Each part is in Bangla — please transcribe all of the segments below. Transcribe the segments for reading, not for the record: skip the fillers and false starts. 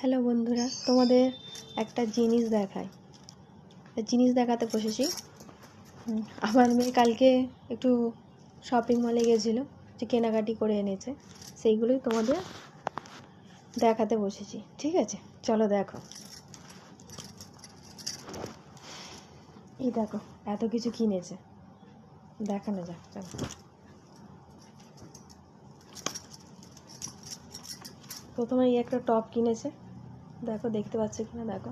হ্যালো বন্ধুরা, তোমাদের একটা জিনিস দেখাতে বসেছি। আমার মেয়ে কালকে একটু শপিং মলে গেছিলো, যে কেনাকাটি করে এনেছে, সেইগুলোই তোমাদের দেখাতে বসেছি। ঠিক আছে, চলো দেখো। এই দেখো, এত কিছু কিনেছে, দেখানো যাক। চলো, প্রথমে এই একটা টপ কিনেছে, দেখো দেখতে পাচ্ছ কিনা দেখো।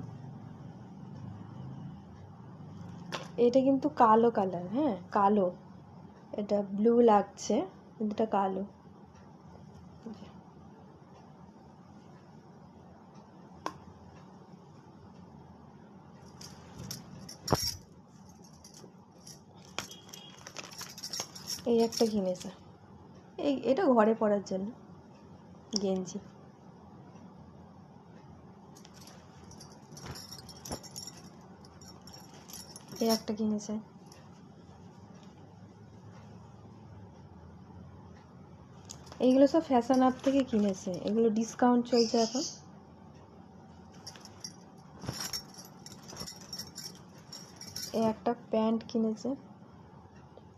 এটা কিন্তু কালো কালার, হ্যাঁ কালো, এটা ব্লু লাগছে কিন্তু এটা কালো। এই একটা কিনেছে, এটা ঘরে পরার জন্য গেঞ্জি। এই একটা কিনেছে। এইগুলো সব ফ্যাশন অ্যাপ থেকে কিনেছে, এগুলো ডিসকাউন্ট চলছে এখন। এই একটা প্যান্ট কিনেছে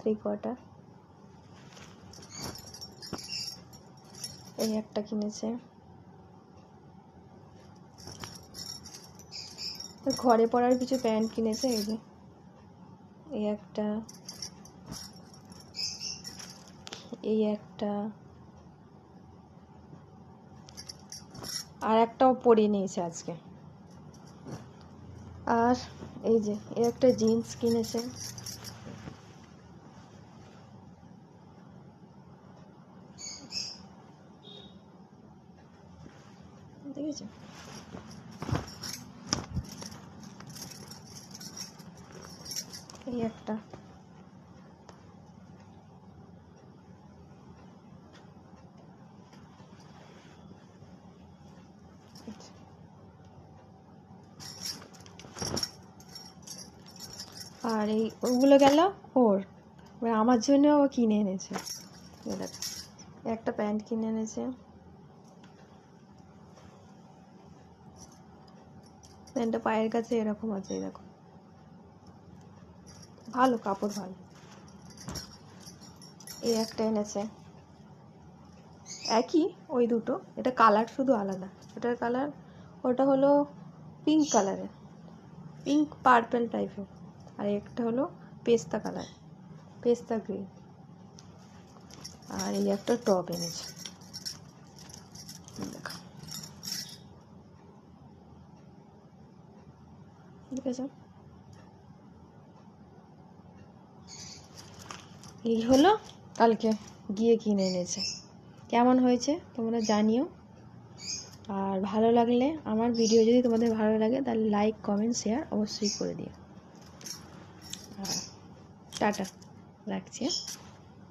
3/4। এই একটা কিনেছে, ঘরে পরার কিছু প্যান্ট কিনেছে। এই যে এই একটা, এই একটা, আর একটাও পরে নিয়েছে আজকে। আর এই যে এই একটা জিন্স কিনেছে। দেখেছো, এই একটা, আর এই ওগুলো গেল ওর। আমার জন্য ও কিনে এনেছে, একটা প্যান্ট কিনে এনেছে। প্যান্টটা পায়ের কাছে এরকম আছে, এই দেখো, ভালো কাপড়, ভালো। এই একটা এনেছে, একই ওই দুটো, এটা কালার শুধু আলাদা। ওটার কালার, ওটা হলো পিঙ্ক কালারের, পিঙ্ক পার্পল টাইপের, আর একটা হলো পেস্তা কালার, পেস্তা গ্রিন। আর এই একটা টপ এনেছে, দেখো দেখেছ। এই হলো কালকে গিয়ে কিনে এনেছে। কেমন হয়েছে তোমরা জানিও। আর ভালো লাগলে, আমার ভিডিও যদি তোমাদের ভালো লাগে, তাহলে লাইক কমেন্ট শেয়ার অবশ্যই করে দিও। টাটা, রাখছি।